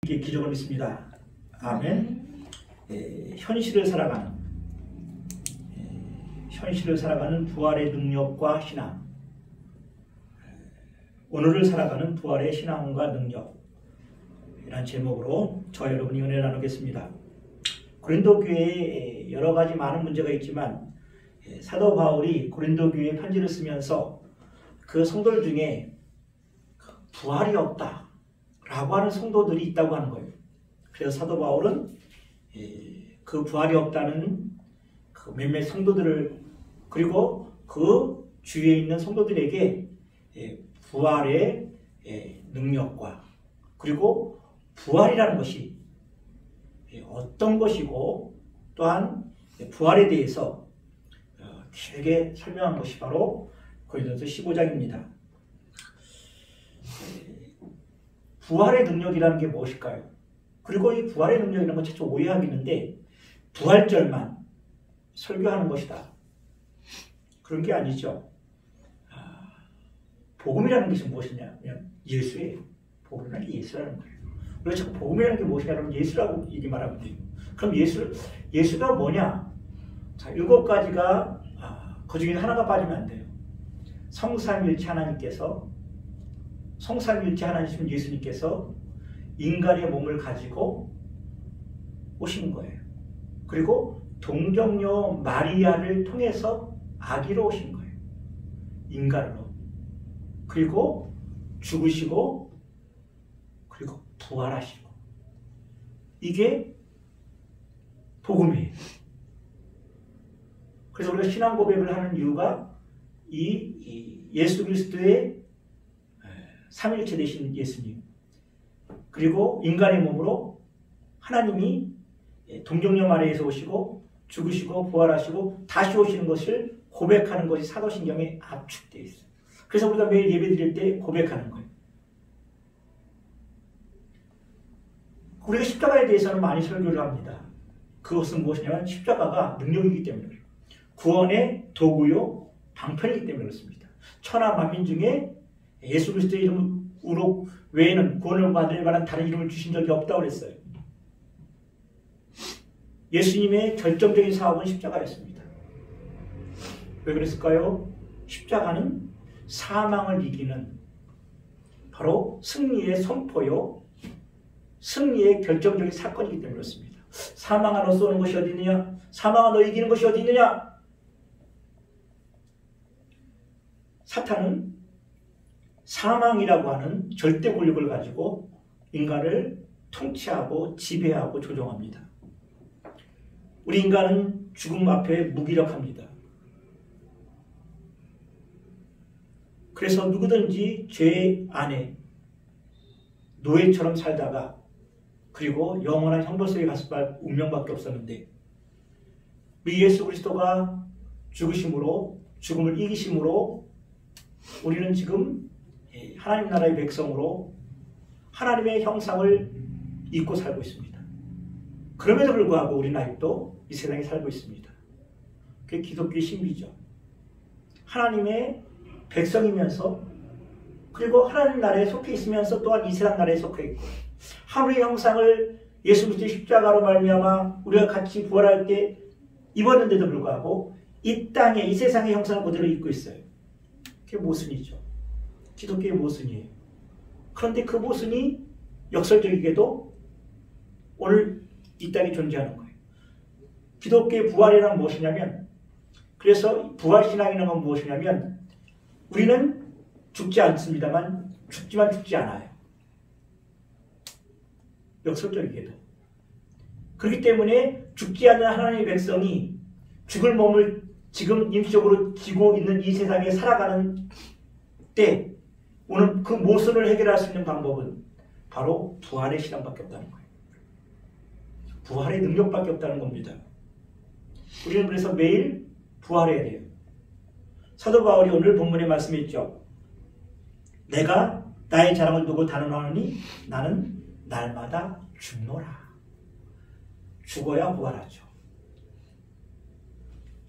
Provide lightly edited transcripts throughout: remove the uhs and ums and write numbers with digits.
기적을 믿습니다. 아멘. 현실을 살아가는 부활의 능력과 신앙, 오늘을 살아가는 부활의 신앙과 능력, 이란 제목으로 저와 여러분이 은혜를 나누겠습니다. 고린도 교회에 여러 가지 많은 문제가 있지만 사도 바울이 고린도 교회에 편지를 쓰면서 그 성도들 중에 부활이 없다 라고 하는 성도들이 있다고 하는 거예요. 그래서 사도 바울은 그 부활이 없다는 그 몇몇 성도들을, 그리고 그 주위에 있는 성도들에게 부활의 능력과, 그리고 부활이라는 것이 어떤 것이고, 또한 부활에 대해서 길게 설명한 것이 바로 고린도서 15장입니다. 부활의 능력이라는 게 무엇일까요? 그리고 이 부활의 능력이라는 건 최초 오해하기 있는데, 부활절만 설교하는 것이다, 그런 게 아니죠. 복음이라는 것이 무엇이냐면 예수예요. 복음이라는 게 예수라는 거예요. 우리가 자꾸 복음이라는 게 무엇이냐 그러면 예수라고 얘기 말하면 돼요. 그럼 예수가 뭐냐? 자, 7가지가 그 중에 하나가 빠지면 안 돼요. 성삼일체 하나님께서, 성삼일체 하나님 예수님께서 인간의 몸을 가지고 오신 거예요. 그리고 동정녀 마리아를 통해서 아기로 오신 거예요. 인간으로. 그리고 죽으시고, 그리고 부활하시고. 이게 복음이에요. 그래서 우리가 신앙 고백을 하는 이유가 이 예수 그리스도의 삼일체 되신 예수님, 그리고 인간의 몸으로 하나님이 동정녀 마리아에서 오시고 죽으시고 부활하시고 다시 오시는 것을 고백하는 것이 사도신경에 압축되어 있어요. 그래서 우리가 매일 예배 드릴 때 고백하는 거예요. 우리가 십자가에 대해서는 많이 설교를 합니다. 그것은 무엇이냐면 십자가가 능력이기 때문에 그래요. 구원의 도구요 방편이기 때문에 그렇습니다. 천하 만민 중에 예수 그리스도의 이름으로 외에는 구원을 받을 만한 다른 이름을 주신 적이 없다고 그랬어요. 예수님의 결정적인 사업은 십자가였습니다. 왜 그랬을까요? 십자가는 사망을 이기는 바로 승리의 선포요, 승리의 결정적인 사건이기 때문에 그렇습니다. 사망아 너 쏘는 것이 어디 있느냐? 사망아 너 이기는 것이 어디 있느냐? 사탄은 사망이라고 하는 절대 권력을 가지고 인간을 통치하고 지배하고 조종합니다. 우리 인간은 죽음 앞에 무기력합니다. 그래서 누구든지 죄 안에 노예처럼 살다가 그리고 영원한 형벌소에 갔을 바 운명밖에 없었는데, 우리 예수 그리스도가 죽으심으로, 죽음을 이기심으로 우리는 지금 하나님 나라의 백성으로 하나님의 형상을 입고 살고 있습니다. 그럼에도 불구하고 우리는 아직도 이 세상에 살고 있습니다. 그게 기독교의 신비죠. 하나님의 백성이면서, 그리고 하나님 나라에 속해 있으면서 또한 이 세상 나라에 속해 있고, 하나님의 형상을 예수 그리스도의 십자가로 말미암아 우리가 같이 부활할 때 입었는데도 불구하고 이 땅에, 이 세상의 형상을 그대로 입고 있어요. 그게 모순이죠. 기독교의 모순이에요. 그런데 그 모순이 역설적이게도 오늘 이 땅에 존재하는 거예요. 기독교의 부활이란 무엇이냐면, 그래서 부활신앙이라는 건 무엇이냐면, 우리는 죽지 않습니다만 죽지만 죽지 않아요. 역설적이게도. 그렇기 때문에 죽지 않는 하나님의 백성이 죽을 몸을 지금 임시적으로 지고 있는 이 세상에 살아가는 때 오늘 그 모순을 해결할 수 있는 방법은 바로 부활의 신앙밖에 없다는 거예요. 부활의 능력밖에 없다는 겁니다. 우리는 그래서 매일 부활해야 돼요. 사도 바울이 오늘 본문에 말씀했죠. 내가 나의 자랑을 두고 단언하노니 나는 날마다 죽노라. 죽어야 부활하죠.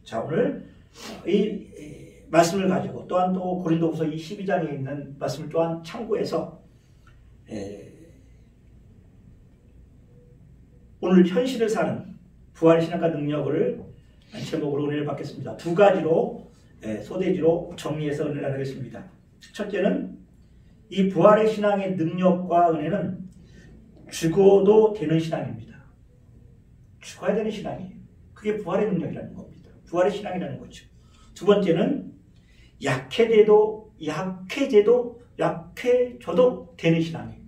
자, 오늘 이 말씀을 가지고 또한 또 고린도후서 12장에 있는 말씀을 또한 참고해서 오늘 현실을 사는 부활의 신앙과 능력을 제목으로 은혜를 받겠습니다. 두 가지로 소대지로 정리해서 은혜를 나누겠습니다. 첫째는 이 부활의 신앙의 능력과 은혜는 죽어도 되는 신앙입니다. 죽어야 되는 신앙이에요. 그게 부활의 능력이라는 겁니다. 부활의 신앙이라는 거죠. 두 번째는 약해져도 되는 신앙이에요.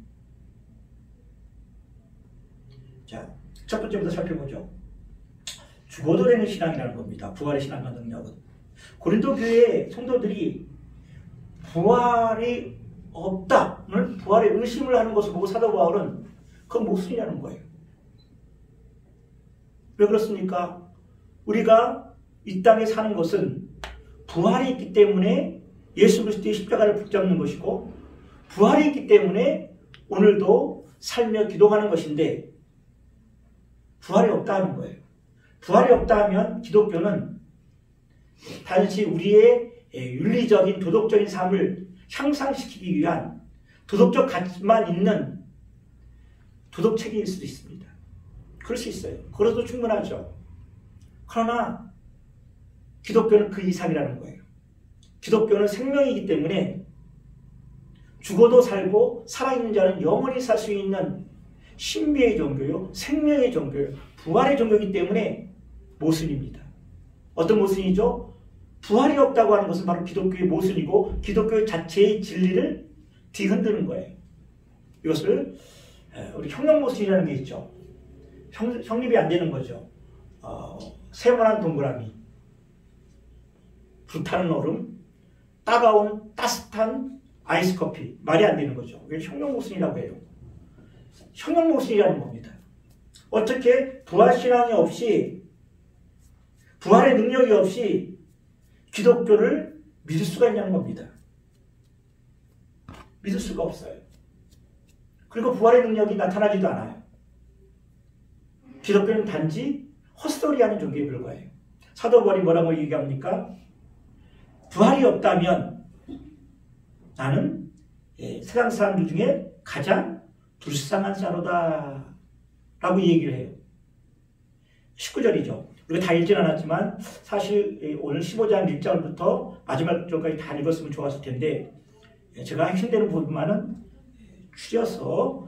자, 첫 번째부터 살펴보죠. 죽어도 되는 신앙이라는 겁니다. 부활의 신앙과 능력은. 고린도 교회의 성도들이 부활이 없다는 부활의 의심을 하는 것을 보고 사도 바울은 그건 모순이라는 거예요. 왜 그렇습니까? 우리가 이 땅에 사는 것은 부활이 있기 때문에 예수 그리스도의 십자가를 붙잡는 것이고 부활이 있기 때문에 오늘도 살며 기도하는 것인데 부활이 없다는 거예요. 부활이 없다 하면 기독교는 단지 우리의 윤리적인 도덕적인 삶을 향상시키기 위한 도덕적 가치만 있는 도덕책일 수도 있습니다. 그럴 수 있어요. 그래도 충분하죠. 그러나 기독교는 그 이상이라는 거예요. 기독교는 생명이기 때문에 죽어도 살고 살아있는 자는 영원히 살 수 있는 신비의 종교요, 생명의 종교요, 부활의 종교이기 때문에 모순입니다. 어떤 모순이죠? 부활이 없다고 하는 것은 바로 기독교의 모순이고 기독교 자체의 진리를 뒤흔드는 거예요. 이것을 우리 형용모순이라는 게 있죠. 성립이 안 되는 거죠. 세모난 동그라미, 불타는 얼음, 따가운 따뜻한 아이스 커피, 말이 안 되는 거죠. 이게 형용모순이라고 해요. 형용모순이라는 겁니다. 어떻게 부활신앙이 없이 부활의 능력이 없이 기독교를 믿을 수가 있냐는 겁니다. 믿을 수가 없어요. 그리고 부활의 능력이 나타나지도 않아요. 기독교는 단지 헛소리하는 종교에 불과해요. 사도 바울이 뭐라고 얘기합니까? 부활이 없다면 나는 세상 사람들 중에 가장 불쌍한 자로다 라고 얘기를 해요. 19절이죠. 우리가 다 읽진 않았지만 사실 오늘 15장 1절부터 마지막 절까지 다 읽었으면 좋았을 텐데 제가 핵심되는 부분만은 추려서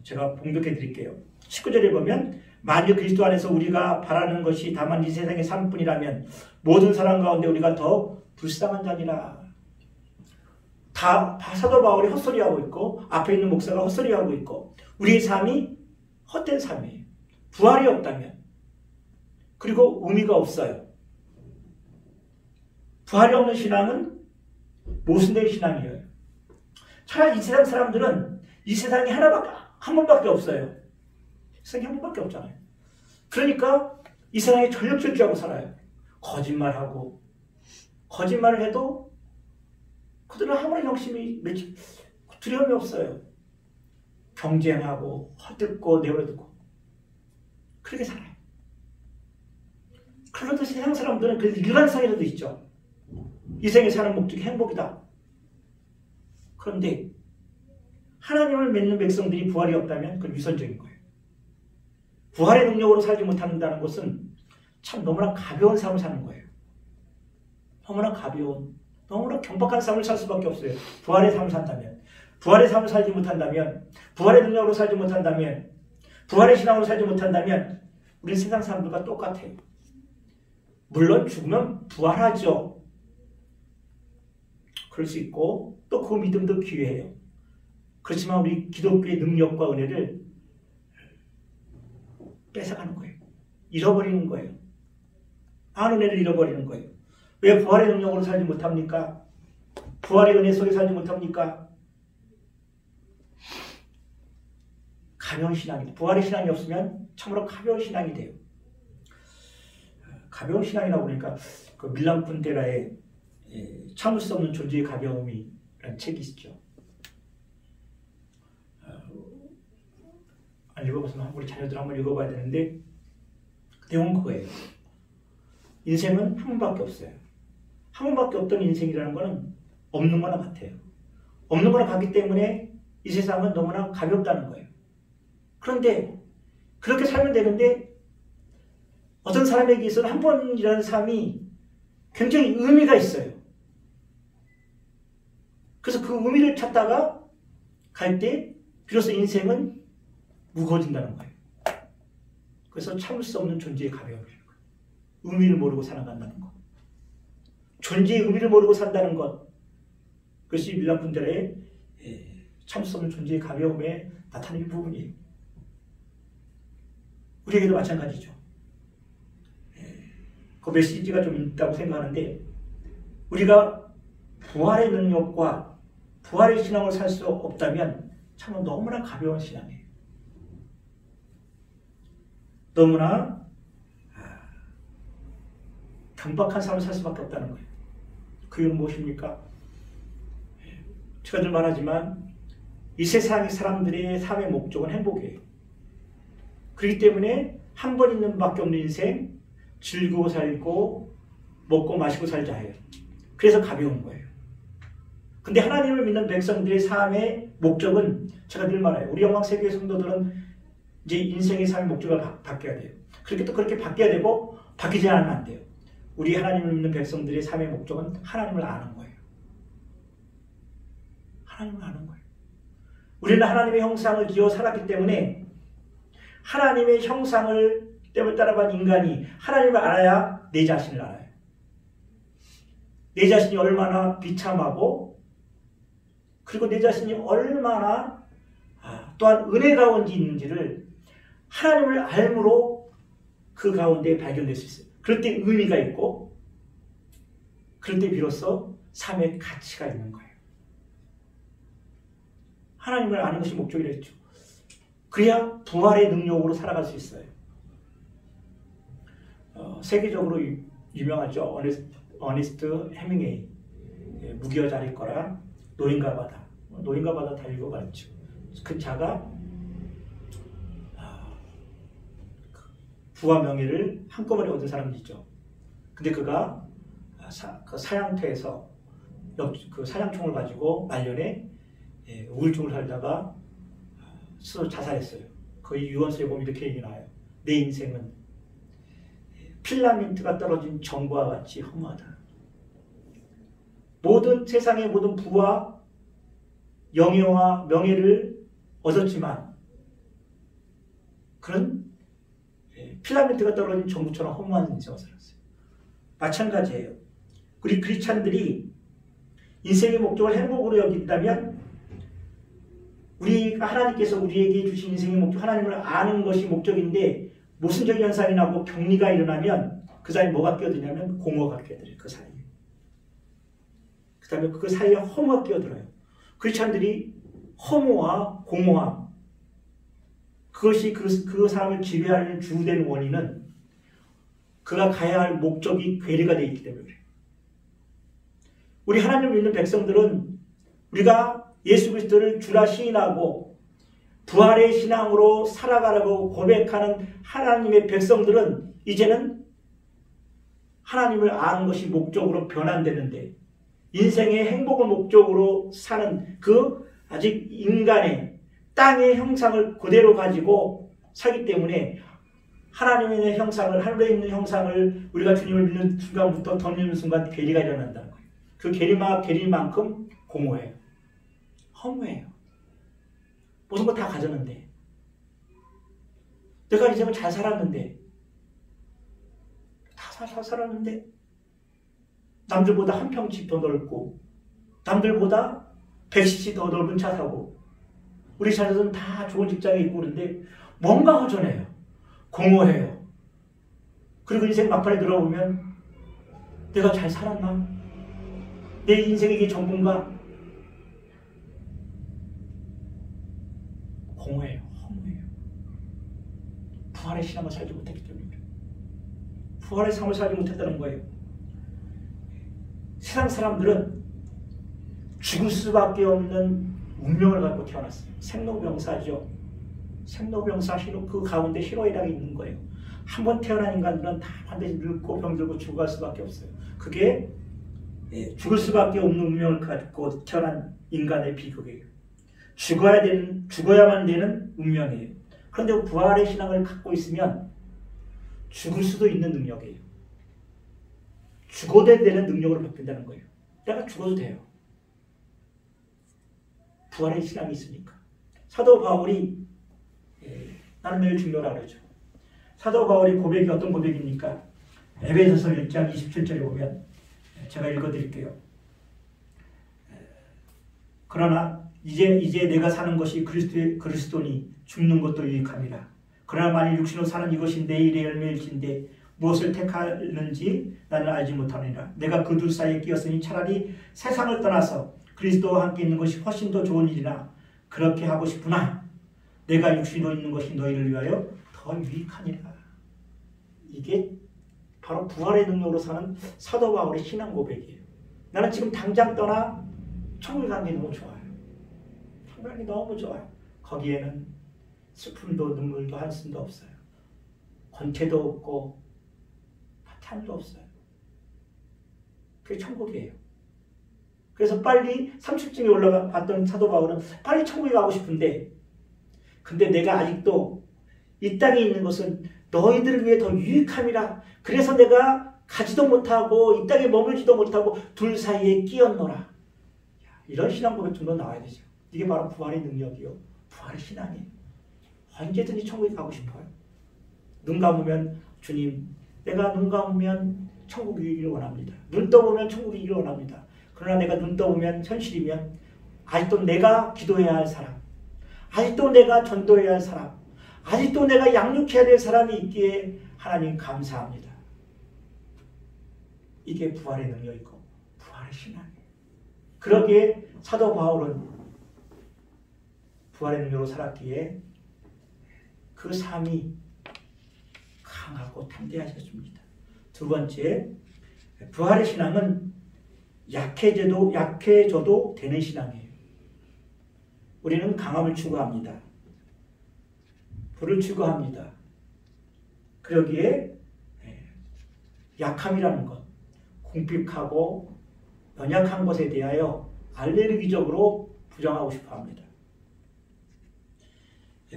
제가 봉독해 드릴게요. 19절에 보면 만일 그리스도 안에서 우리가 바라는 것이 다만 이 세상의 삶뿐이라면 모든 사람 가운데 우리가 더 불쌍한 자니라. 다 사도 바울이 헛소리하고 있고 앞에 있는 목사가 헛소리하고 있고 우리의 삶이 헛된 삶이에요. 부활이 없다면 그리고 의미가 없어요. 부활이 없는 신앙은 모순된 신앙이에요. 차라리 이 세상 사람들은 이 세상이 한 번밖에 없어요. 세상이 한 번밖에 없잖아요. 그러니까 이 세상에 전력질주하고 살아요. 거짓말하고 거짓말을 해도 그들은 아무런 영심이 두려움이 없어요. 경쟁하고 헛듣고 내버려두고 그렇게 살아요. 그런데 세상 사람들은 그래도 일관성이라도 있죠. 이 생에 사는 목적이 행복이다. 그런데 하나님을 믿는 백성들이 부활이 없다면 그건 위선적인 거예요. 부활의 능력으로 살지 못한다는 것은 참 너무나 가벼운 삶을 사는 거예요. 너무나 가벼운, 너무나 경박한 삶을 살 수밖에 없어요. 부활의 삶을 산다면. 부활의 삶을 살지 못한다면, 부활의 능력으로 살지 못한다면, 부활의 신앙으로 살지 못한다면 우리는 세상 사람들과 똑같아요. 물론 죽으면 부활하죠. 그럴 수 있고 또 그 믿음도 기회해요. 그렇지만 우리 기독교의 능력과 은혜를 뺏어가는 거예요. 잃어버리는 거예요. 많은 은혜를 잃어버리는 거예요. 왜 부활의 능력으로 살지 못합니까? 부활의 은혜 속에 살지 못합니까? 가벼운 신앙이, 부활의 신앙이 없으면 참으로 가벼운 신앙이 돼요. 가벼운 신앙이라고 그러니까 그 밀란 쿤데라의 참을 수 없는 존재의 가벼움이라는 책이 있죠. 안 읽어봤으면 우리 자녀들 한번 읽어봐야 되는데 그 내용은 그거예요. 인생은 한 번밖에 없어요. 한 번밖에 없던 인생이라는 거는 없는 거나 같아요. 없는 거나 같기 때문에 이 세상은 너무나 가볍다는 거예요. 그런데 그렇게 살면 되는데 어떤 사람에게 있어서는 한 번이라는 삶이 굉장히 의미가 있어요. 그래서 그 의미를 찾다가 갈 때 비로소 인생은 무거워진다는 거예요. 그래서 참을 수 없는 존재의 가벼움이라는 거예요. 의미를 모르고 살아간다는 것. 존재의 의미를 모르고 산다는 것. 그것이 밀란 분들의 참을 수 없는 존재의 가벼움에 나타나는 부분이에요. 우리에게도 마찬가지죠. 그 메시지가 좀 있다고 생각하는데 우리가 부활의 능력과 부활의 신앙을 살 수 없다면 참 너무나 가벼운 신앙이에요. 너무나 경박한 삶을 살 수밖에 없다는 거예요. 그 이유는 무엇입니까? 제가 늘 말하지만 이 세상의 사람들의 삶의 목적은 행복이에요. 그렇기 때문에 한 번 있는 밖에 없는 인생 즐거워 살고 먹고 마시고 살자 해요. 그래서 가벼운 거예요. 근데 하나님을 믿는 백성들의 삶의 목적은 제가 늘 말해요. 우리 영광세교회 성도들은 이제 인생의 삶의 목적을 바뀌어야 돼요. 그렇게 또 그렇게 바뀌어야 되고 바뀌지 않으면 안 돼요. 우리 하나님을 믿는 백성들의 삶의 목적은 하나님을 아는 거예요. 하나님을 아는 거예요. 우리는 하나님의 형상을 지어 살았기 때문에 하나님의 형상을 따라간 인간이 하나님을 알아야 내 자신을 알아요. 내 자신이 얼마나 비참하고 그리고 내 자신이 얼마나 또한 은혜 가운데 있는지를 하나님을 알므로 그 가운데 발견될 수 있어요. 그럴 때 의미가 있고 그럴 때 비로소 삶의 가치가 있는 거예요. 하나님을 아는 것이 목적이라 했죠. 그래야 부활의 능력으로 살아갈 수 있어요. 세계적으로 유명하죠. 어니스트 해밍웨이 무기여 자릴 거라 노인과 바다. 노인과 바다 다 읽어봤죠. 그 자가 부와 명예를 한꺼번에 얻은 사람이죠. 근데 그가 사냥터에서 그 사냥총을 가지고 말년에 우울증을 살다가 스스로 자살했어요. 거의 유언서에 보면 이렇게 얘기 나와요. 내 인생은 필라멘트가 떨어진 정과 같이 허무하다. 모든 세상의 모든 부와 영예와 명예를 얻었지만 그런 필라멘트가 떨어진 정부처럼 허무한 인생을 살았어요. 마찬가지예요. 우리 크리스찬들이 인생의 목적을 행복으로 여긴다면 우리가 하나님께서 우리에게 주신 인생의 목적, 하나님을 아는 것이 목적인데 모순적 현상이 나고 격리가 일어나면 그 사이에 뭐가 끼어드냐면 공허가 끼어들어요. 그 사이에. 그 다음에 그 사이에 허무가 끼어들어요. 크리스찬들이 허무와 공허함, 그것이 그 사람을 지배하는 주된 원인은 그가 가야 할 목적이 괴리가 되어 있기 때문에 그래요. 우리 하나님을 믿는 백성들은 우리가 예수 그리스도를 주라 시인하고 부활의 신앙으로 살아가라고 고백하는 하나님의 백성들은 이제는 하나님을 아는 것이 목적으로 변환되는데 인생의 행복을 목적으로 사는 그 아직 인간의 땅의 형상을 그대로 가지고 살기 때문에 하나님의 형상을, 하늘에 있는 형상을 우리가 주님을 믿는 순간부터 던지는 순간 괴리가 일어난다는 거예요. 그 괴리만큼 공허해요. 허무해요. 모든 거 다 가졌는데 내가 인생을 잘 살았는데 다 잘 살았는데 남들보다 한 평씩 더 넓고 남들보다 100cc 더 넓은 차 사고 우리 자녀들은 다 좋은 직장에 있고 그런데 뭔가 허전해요. 공허해요. 그리고 인생 막판에 들어보면 내가 잘 살았나? 내 인생이 이게 전부인가? 공허해요. 허무해요. 부활의 신앙을 살지 못했기 때문에 부활의 삶을 살지 못했다는 거예요. 세상 사람들은 죽을 수밖에 없는 운명을 갖고 태어났어요. 생로병사죠. 생로병사 그 가운데 희로애락이 있는 거예요. 한번 태어난 인간들은 다 반드시 늙고 병들고 죽어갈 수밖에 없어요. 그게 죽을 수밖에 없는 운명을 갖고 태어난 인간의 비극이에요. 죽어야만 되는 운명이에요. 그런데 부활의 신앙을 갖고 있으면 죽을 수도 있는 능력이에요. 죽어도 되는 능력으로 바뀐다는 거예요. 내가 죽어도 돼요. 부활의 신앙이 있으니까. 사도 바울이 나는 매일 중요하라고 그러죠. 사도 바울의 고백이 어떤 고백입니까? 에베소서 1장 27절에 보면 제가 읽어드릴게요. 그러나 이제 내가 사는 것이 그리스도니 죽는 것도 유익함이라. 그러나 만일 육신으로 사는 이것이 내일의 열매일진데 무엇을 택하는지 나는 알지 못하느니라. 내가 그 둘 사이에 끼었으니 차라리 세상을 떠나서 그리스도와 함께 있는 것이 훨씬 더 좋은 일이나 그렇게 하고 싶구나. 내가 육신으로 있는 것이 너희를 위하여 더 유익하니라. 이게 바로 부활의 능력으로 사는 사도 바울의 신앙 고백이에요. 나는 지금 당장 떠나 천국에 가는 게 너무 좋아요. 천국에 가는 게 너무 좋아요. 거기에는 슬픔도 눈물도 한숨도 없어요. 권태도 없고 파탄도 없어요. 그게 천국이에요. 그래서 빨리 30층에 올라가 봤던 사도 바울은 빨리 천국에 가고 싶은데, 근데 내가 아직도 이 땅에 있는 것은 너희들을 위해 더 유익함이라. 그래서 내가 가지도 못하고 이 땅에 머물지도 못하고 둘 사이에 끼었노라. 이런 신앙 고백 정도 나와야 되죠. 이게 바로 부활의 능력이요, 부활의 신앙이에요. 언제든지 천국에 가고 싶어요. 눈 감으면 주님, 내가 눈 감으면 천국이기를 원합니다. 눈 떠보면 천국이기를 원합니다. 그러나 내가 눈 떠보면 현실이면 아직도 내가 기도해야 할 사람, 아직도 내가 전도해야 할 사람, 아직도 내가 양육해야 될 사람이 있기에 하나님 감사합니다. 이게 부활의 능력이고 부활의 신앙이에요. 그러기에 사도 바울은 부활의 능력으로 살았기에 그 삶이 강하고 담대하셨습니다. 두 번째, 부활의 신앙은 약해져도 되는 신앙이에요. 우리는 강함을 추구합니다. 부를 추구합니다. 그러기에 약함이라는 것, 궁핍하고 연약한 것에 대하여 알레르기적으로 부정하고 싶어 합니다.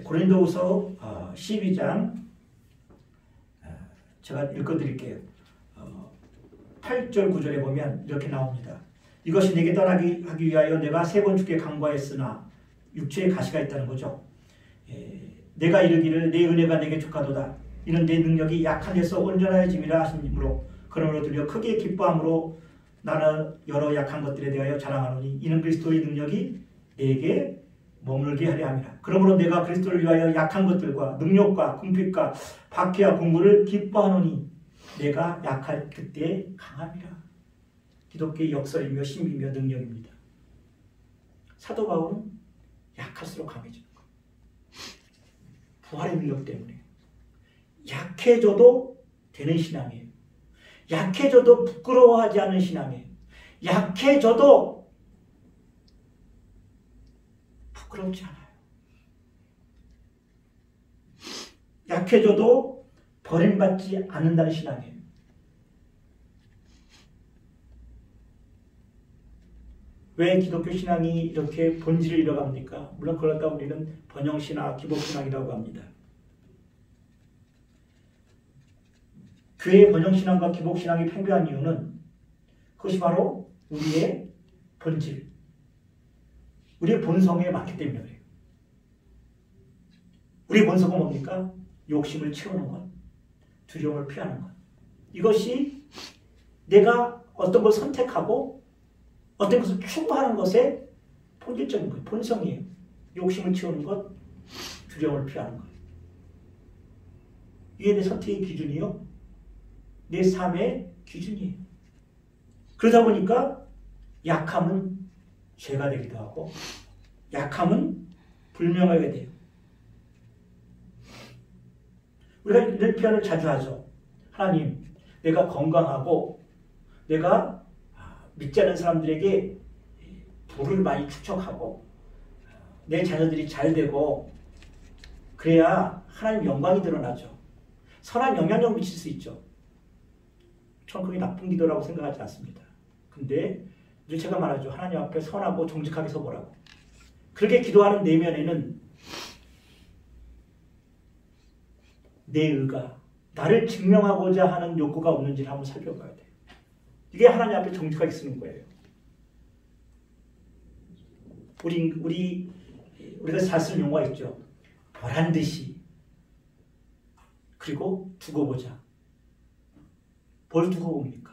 고린도후서 12장 제가 읽어드릴게요. 8절 9절에 보면 이렇게 나옵니다. 이것이 내게 떠나기 하기 위하여 내가 3번 주께 간구하였으나 육체에 가시가 있다는 거죠. 내가 이르기를 내 은혜가 내게 족하도다. 이는 내 능력이 약한 데서 온전하여짐이라 하시므로 그러므로 들려 크게 기뻐함으로 나는 여러 약한 것들에 대하여 자랑하노니 이는 그리스도의 능력이 내게 머물게 하려 함이라. 그러므로 내가 그리스도를 위하여 약한 것들과 능력과 궁핍과 박해와 공부를 기뻐하노니 내가 약할 그때 강함이라. 기독교의 역설이며 신비며 능력입니다. 사도 바울은 약할수록 강해지는 거예요. 부활의 능력 때문에. 약해져도 되는 신앙이에요. 약해져도 부끄러워하지 않은 신앙이에요. 약해져도 부끄럽지 않아요. 약해져도 버림받지 않는다는 신앙이에요. 왜 기독교 신앙이 이렇게 본질을 잃어갑니까? 물론 그렇다고 우리는 번영신앙, 기복신앙이라고 합니다. 교회의 번영신앙과 기복신앙이 팽배한 이유는 그것이 바로 우리의 본질, 우리의 본성에 맞기 때문에 그래요. 우리의 본성은 뭡니까? 욕심을 채우는 것, 두려움을 피하는 것. 이것이 내가 어떤 걸 선택하고 어떤 것을 추구하는 것의 본질적인 거예요. 본성이에요. 욕심을 채우는 것, 두려움을 피하는 것. 이게 내 선택의 기준이요, 내 삶의 기준이에요. 그러다 보니까 약함은 죄가 되기도 하고 약함은 불명하게 돼요. 우리가 이런 표현을 자주 하죠. 하나님, 내가 건강하고 내가 믿지 않는 사람들에게 부를 많이 축적하고 내 자녀들이 잘 되고 그래야 하나님 영광이 드러나죠. 선한 영향력 미칠 수 있죠. 저는 그게 나쁜 기도라고 생각하지 않습니다. 근데 늘 제가 말하죠. 하나님 앞에 선하고 정직하게 서보라고. 그렇게 기도하는 내면에는 내 의가 나를 증명하고자 하는 욕구가 없는지를 한번 살펴봐야 돼요. 이게 하나님 앞에 정직하게 쓰는 거예요. 우리가 잘 쓰는 용어가 있죠. 보란 듯이. 그리고 두고 보자. 뭘 두고 봅니까?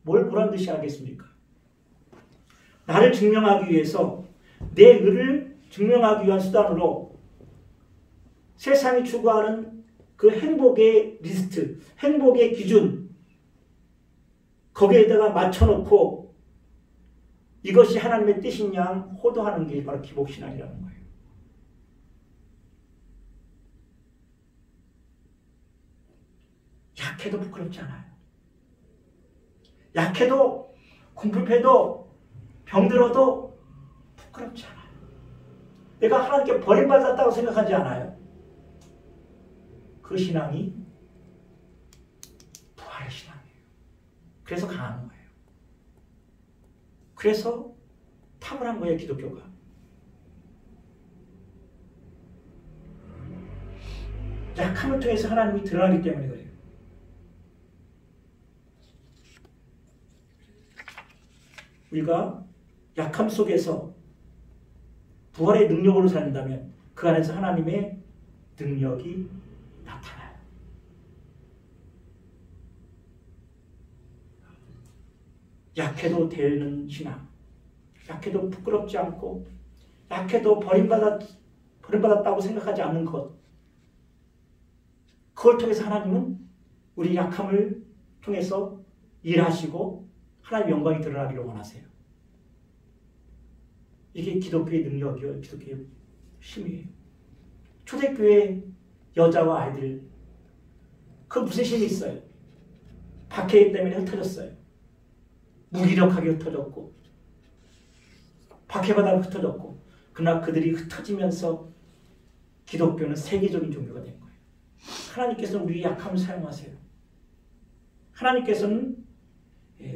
뭘 보란 듯이 하겠습니까? 나를 증명하기 위해서 내 의를 증명하기 위한 수단으로 세상이 추구하는 그 행복의 리스트, 행복의 기준, 거기에다가 맞춰놓고 이것이 하나님의 뜻인 양 호도하는 게 바로 기복신앙이라는 거예요. 약해도 부끄럽지 않아요. 약해도 궁핍해도 병들어도 부끄럽지 않아요. 내가 하나님께 버림받았다고 생각하지 않아요. 그 신앙이 부활의 신앙이에요. 그래서 강한 거예요. 그래서 탁월한 거예요, 기독교가. 약함을 통해서 하나님이 드러나기 때문에 그래요. 우리가 약함 속에서 부활의 능력으로 산다면 그 안에서 하나님의 능력이 나타나요. 약해도 되는 신앙, 약해도 부끄럽지 않고 약해도 버림받았다고 생각하지 않는 것, 그걸 통해서 하나님은 우리 약함을 통해서 일하시고 하나님의 영광이 드러나기를 원하세요. 이게 기독교의 능력이요, 기독교의 힘이에요. 초대교회 여자와 아이들, 그 무슨 힘이 있어요? 박해이기 때문에 흩어졌어요. 무기력하게 흩어졌고 박해받아 흩어졌고, 그러나 그들이 흩어지면서 기독교는 세계적인 종교가 된 거예요. 하나님께서는 우리의 약함을 사용하세요. 하나님께서는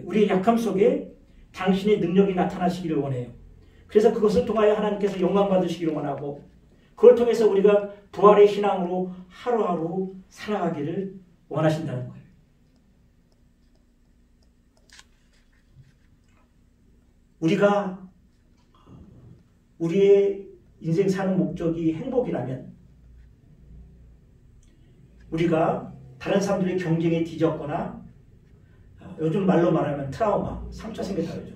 우리의 약함 속에 당신의 능력이 나타나시기를 원해요. 그래서 그것을 통하여 하나님께서 영광 받으시기를 원하고, 그걸 통해서 우리가 부활의 신앙으로 하루하루 살아가기를 원하신다는 거예요. 우리가 우리의 인생 사는 목적이 행복이라면, 우리가 다른 사람들의 경쟁에 뒤졌거나 요즘 말로 말하면 트라우마, 상처 생겼다 그러죠.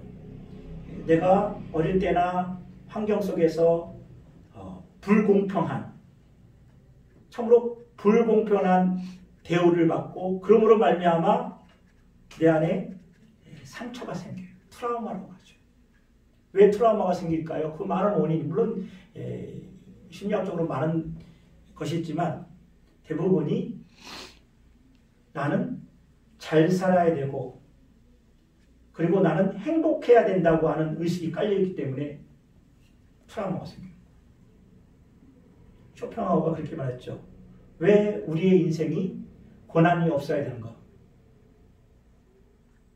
내가 어릴 때나 환경 속에서 불공평한, 참으로 불공평한 대우를 받고 그러므로 말미암아 내 안에 상처가 생겨요. 트라우마라고 하죠. 왜 트라우마가 생길까요? 그 많은 원인이 물론 심리학적으로 많은 것이 있지만 대부분이 나는 잘 살아야 되고 그리고 나는 행복해야 된다고 하는 의식이 깔려있기 때문에 트라우마가 생겨요. 쇼팽하우어가 그렇게 말했죠. 왜 우리의 인생이 고난이 없어야 되는가?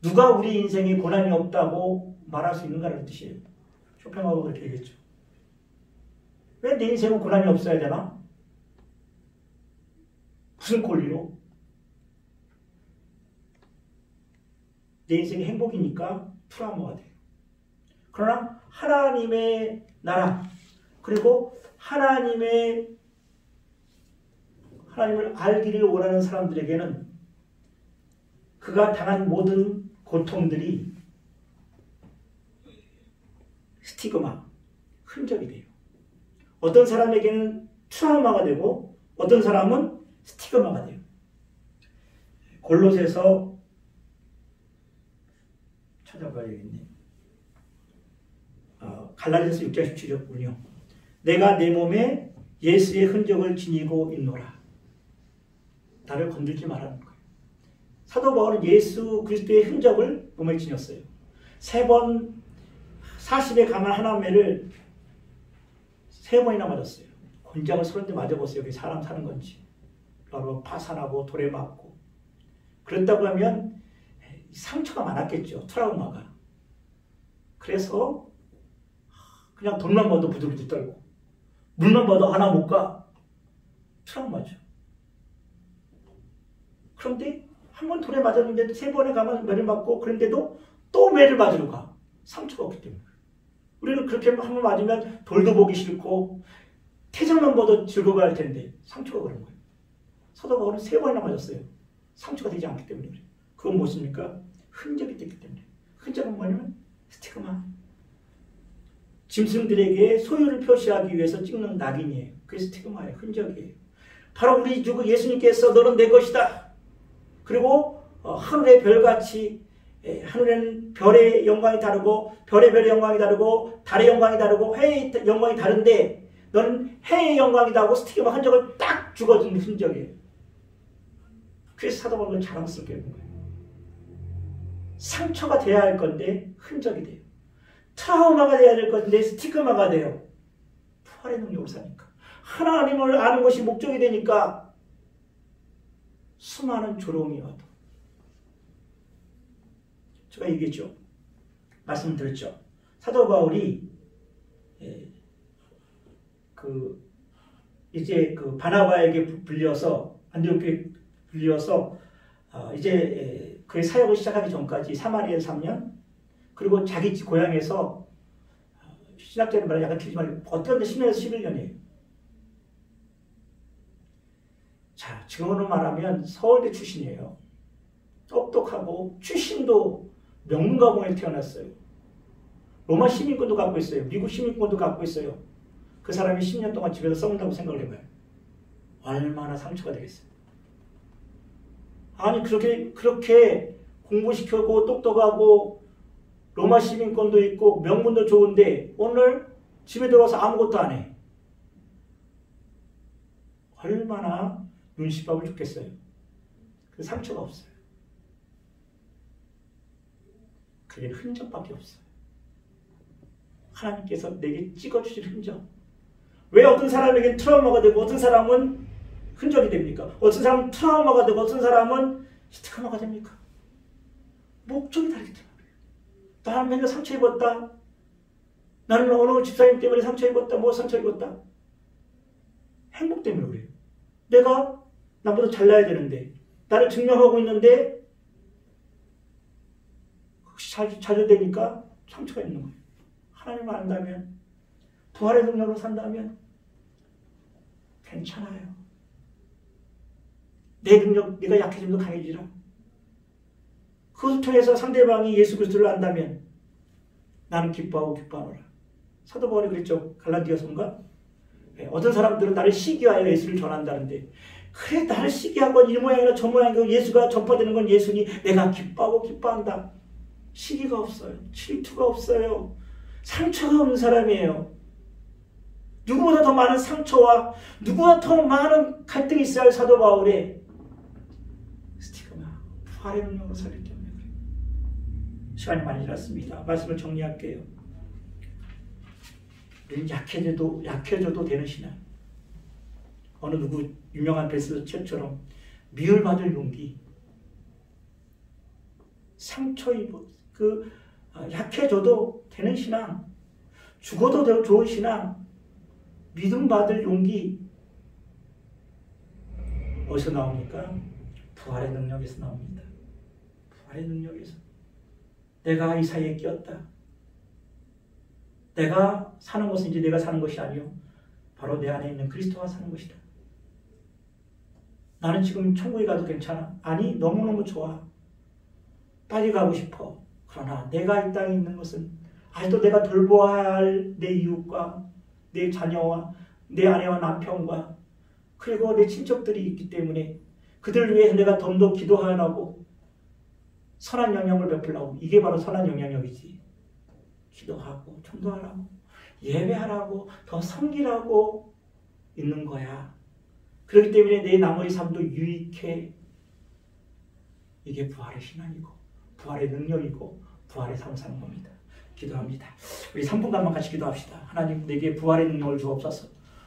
누가 우리 인생에 고난이 없다고 말할 수 있는가라는 뜻이에요. 쇼팽하우어가 그렇게 얘기했죠. 왜 내 인생은 고난이 없어야 되나? 무슨 권리로? 내 인생이 행복이니까 트라우마가 돼요. 그러나 하나님의 나라, 그리고 하나님을 알기를 원하는 사람들에게는 그가 당한 모든 고통들이 스티그마, 흔적이 돼요. 어떤 사람에게는 트라우마가 되고 어떤 사람은 스티그마가 돼요. 골로새서 찾아봐야겠네. 갈라디아서 6장 17절군요. 내가 내 몸에 예수의 흔적을 지니고 있노라. 나를 건들지 말라는 거예요. 사도 바울은 예수 그리스도의 흔적을 몸에 지녔어요. 3번 40에 강한 하나매를 3번이나 맞았어요. 권장을 서른데 맞아보세요. 여기 사람 사는 건지. 바로 파산하고 돌에 맞고. 그랬다고 하면 상처가 많았겠죠. 트라우마가. 그래서 그냥 돈만 봐도 부들부들 떨고 물만 봐도 하나 못 가. 트라우마죠. 그런데 한 번 돌에 맞았는데도 세 번에 가면 매를 맞고 그런데도 또 매를 맞으러 가. 상처가 없기 때문에. 우리는 그렇게 한 번 맞으면 돌도 보기 싫고 태장만 봐도 즐거워할 텐데 상처가 그런 거예요. 사도 바울은 세 번이나 맞았어요. 상처가 되지 않기 때문에 그래요. 그건 무엇입니까? 흔적이 됐기 때문에. 흔적은 뭐냐면 스티그마. 짐승들에게 소유를 표시하기 위해서 찍는 낙인이에요. 그게 스티그마예요. 흔적이에요. 바로 우리 주 예수님께서 너는 내 것이다. 그리고 하늘의 별같이 하늘에는 별의 영광이 다르고 별의 영광이 다르고 달의 영광이 다르고 해의 영광이 다른데 너는 해의 영광이다 하고 스티그마 흔적을 딱 죽어준 흔적이에요. 그래서 사도 바울은 자랑스럽게 하는 거예요. 상처가 돼야 할 건데 흔적이 돼요. 트라우마가 돼야 될 건데 스티그마가 돼요. 부활의 능력으로 사니까. 하나님을 아는 것이 목적이 되니까 수많은 조롱이 와도 제가 얘기했죠. 말씀드렸죠. 사도 바울이 이제 바나바에게 불려서 안디옥에 불려서 이제 그의 사역을 시작하기 전까지 사마리아에 3년 그리고 자기 고향에서 신학적인 말은 약간 틀리지만 어떻게 10년에서 11년이에요. 자, 지금으로 말하면 서울대 출신이에요. 똑똑하고 출신도 명문가공에 태어났어요. 로마 시민권도 갖고 있어요. 미국 시민권도 갖고 있어요. 그 사람이 10년 동안 집에서 썩는다고 생각을 해봐요. 얼마나 상처가 되겠어요. 아니 그렇게 공부시켜고 똑똑하고 로마 시민권도 있고 명문도 좋은데 오늘 집에 들어와서 아무것도 안 해. 얼마나 눈시밥을 줬겠어요. 그 상처가 없어요. 그게 흔적밖에 없어요. 하나님께서 내게 찍어주신 흔적. 왜 어떤 사람에게 트라우마가 되고 어떤 사람은 흔적이 됩니까? 어떤 사람은 트라우마가 되고 어떤 사람은 스티그마가 됩니까? 목적이 다르기 때문에. 나는 맨날 상처 입었다. 나는 어느 집사님 때문에 상처 입었다. 뭐 상처 입었다. 행복 때문에 그래요. 내가 나보다 잘나야 되는데 나를 증명하고 있는데 잘 되니까 상처가 있는 거예요. 하나님을 안다면 부활의 능력으로 산다면 괜찮아요. 내 능력, 내가 약해지면 강해지라. 그것을 통해서 상대방이 예수 그리스도를 안다면 나는 기뻐하고 기뻐하노라. 사도 바울이 그랬죠. 갈라디아서인가? 어떤 사람들은 나를 시기하여 예수를 전한다는데 그래 나를 시기한 건 이 모양이나 저 모양이고 예수가 전파되는 건 예수니 내가 기뻐하고 기뻐한다. 시기가 없어요. 질투가 없어요. 상처가 없는 사람이에요. 누구보다 더 많은 상처와 누구보다 더 많은 갈등이 있어야 할 사도 바울의 스티그마, 부활의 능력으로 살기 때문에 그래요. 시간이 많이 지났습니다. 말씀을 정리할게요. 우리는 약해져도 되는 신앙. 어느 누구 유명한 베스트셀러처럼 미움받을 용기. 상처 입어 약해져도 되는 신앙. 죽어도 좋은 신앙. 믿음받을 용기. 어디서 나옵니까? 부활의 능력에서 나옵니다. 부활의 능력에서. 내가 이 사이에 끼었다. 내가 사는 것은 이제 내가 사는 것이 아니요. 바로 내 안에 있는 그리스도가 사는 것이다. 나는 지금 천국에 가도 괜찮아. 아니 너무너무 좋아. 빨리 가고 싶어. 그러나 내가 이 땅에 있는 것은 아직도 내가 돌보아야 할 내 이웃과 내 자녀와 내 아내와 남편과 그리고 내 친척들이 있기 때문에 그들을 위해 내가 좀 더 기도하라고 선한 영향을 베풀라고. 이게 바로 선한 영향력이지. 기도하고 전도하라고 예배하라고 더 섬기라고 있는 거야. 그렇기 때문에 내 나머지 삶도 유익해. 이게 부활의 신앙이고 부활의 능력이고 부활의 삶을 사는 겁니다. 기도합니다. 우리 3분간만 같이 기도합시다. 하나님 내게 부활의 능력을 주옵소서.